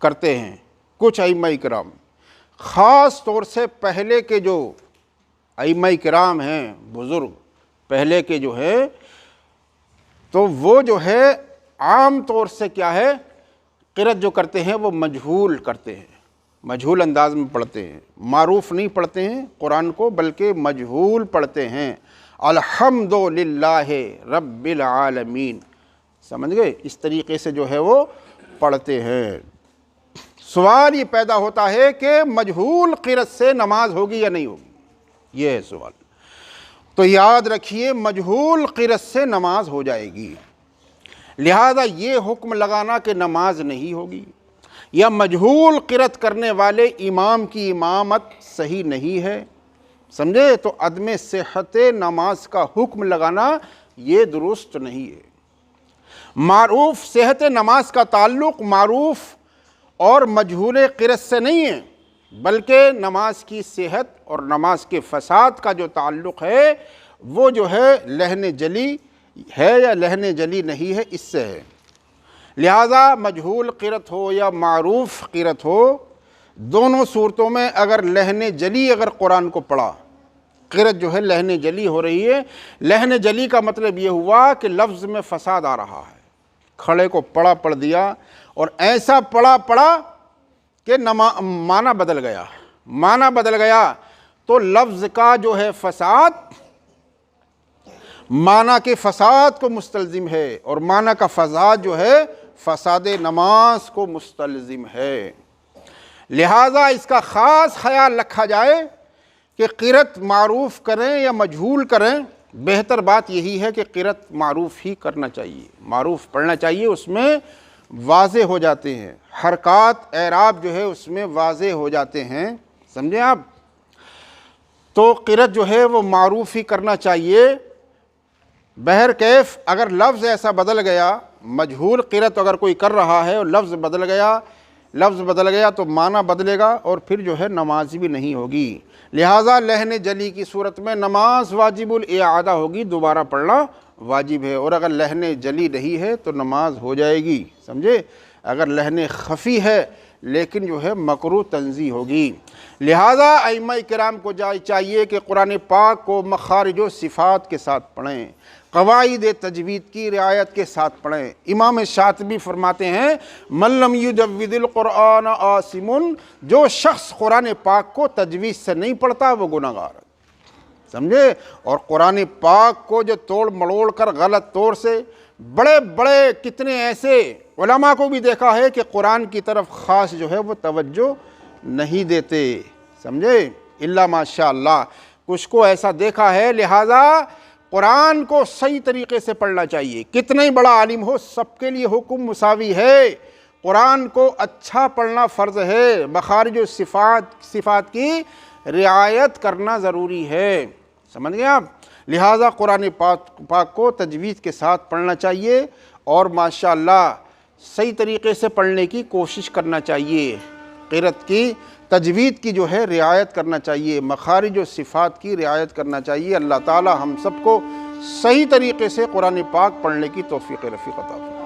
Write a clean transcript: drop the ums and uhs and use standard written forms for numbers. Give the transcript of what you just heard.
کرتے ہیں کچھ ائمہ کرام، خاص طور سے پہلے کے جو ائمہ کرام ہیں، بزرگ پہلے کے جو ہیں، تو وہ جو ہے عام طور سے کیا ہے، قرأت جو کرتے ہیں وہ مجہول کرتے ہیں، مجہول انداز میں پڑھتے ہیں، معروف نہیں پڑھتے ہیں قرآن کو، بلکہ مجہول پڑھتے ہیں۔ الحمدللہ رب العالمین، سمجھ گئے؟ اس طریقے سے جو ہے وہ پڑھتے ہیں۔ سوال یہ پیدا ہوتا ہے کہ مجہول قرأت سے نماز ہوگی یا نہیں ہوگی، یہ ہے سوال۔ تو یاد رکھیے مجہول قرأت سے نماز ہو جائے گی، لہذا یہ حکم لگانا کہ نماز نہیں ہوگی یا مجہول قرأت کرنے والے امام کی امامت صحیح نہیں ہے، سمجھے؟ تو عدم صحت نماز کا حکم لگانا یہ درست نہیں ہے۔ معروف صحت نماز کا تعلق معروف اور مجہول قرأت سے نہیں ہے، بلکہ نماز کی صحت اور نماز کے فساد کا جو تعلق ہے وہ جو ہے لہن جلی ہے یا لہن جلی نہیں ہے، اس سے ہے۔ لہذا مجہول قرأت ہو یا معروف قرأت ہو، دونوں صورتوں میں اگر لہن جلی اگر قرآن کو پڑھا، قرأت جو ہے لہن جلی ہو رہی ہے، لہن جلی کا مطلب یہ ہوا کہ لفظ میں فساد آ رہا ہے، کھڑے کو پڑھ دیا اور ایسا پڑھا کہ معنی بدل گیا، معنی بدل گیا تو لفظ کا جو ہے فساد معنی کے فساد کو مستلزم ہے، اور معنی کا فساد جو ہے فساد نماز کو مستلزم ہے۔ لہٰذا اس کا خاص خیال رکھا جائے کہ قرأت معروف کریں یا مجہول کریں، بہتر بات یہی ہے کہ قرأت معروف ہی کرنا چاہیے، معروف پڑھنا چاہیے، اس میں واضح ہو جاتے ہیں حرکات، اعراب جو ہے اس میں واضح ہو جاتے ہیں، سمجھیں آپ؟ تو قرأت جو ہے وہ معروف ہی کرنا چاہیے۔ بہرکیف اگر لفظ ایسا بدل گیا، مجہول قرأت اگر کوئی کر رہا ہے اور لفظ بدل گیا تو معنی بدلے گا اور پھر جو ہے نماز بھی نہیں ہوگی۔ لہٰذا لہن جلی کی صورت میں نماز واجب الاعادہ ہوگی، دوبارہ پڑھنا واجب ہے، اور اگر لہن جلی نہیں ہے تو نماز ہو جائے گی، سمجھے؟ اگر لہن خفی ہے لیکن جو ہے مکروہ تنزیہ ہوگی۔ لہٰذا ائمہ کرام کو چاہیے کہ قرآن پاک کو مخارج و صفات کے ساتھ پڑھیں، قواعد تجوید کی رعایت کے ساتھ پڑھیں۔ امام شاطبی فرماتے ہیں من لم یجود القرآن آثم، جو شخص قرآن پاک کو تجوید سے نہیں پڑھتا وہ گناہگار ہے، سمجھے؟ اور قرآن پاک کو جو توڑ مڑوڑ کر غلط طور سے بڑے بڑے کتنے ایسے علماء کو بھی دیکھا ہے کہ قرآن کی طرف خاص جو ہے وہ توجہ نہیں دیتے، سمجھے؟ الا ماشاء اللہ کچھ کو ایسا دیکھا ہے۔ لہٰذا قرآن کو صحیح طریقے سے پڑھنا چاہیے، کتنا ہی بڑا عالم ہو سب کے لیے حکم مساوی ہے، قرآن کو اچھا پڑھنا فرض ہے، مخارج و صفات کی رعایت کرنا ضروری ہے، سمجھ گئے آپ؟ لہٰذا قرآن پاک کو تجوید کے ساتھ پڑھنا چاہیے اور ماشاءاللہ صحیح طریقے سے پڑھنے کی کوشش کرنا چاہیے، قرأت کی تجوید کی جو ہے رعایت کرنا چاہیے، مخارج و صفات کی رعایت کرنا چاہیے۔ اللہ تعالی ہم سب کو صحیح طریقے سے قرآن پاک پڑھنے کی توفیق رفیق عطا فرمائے۔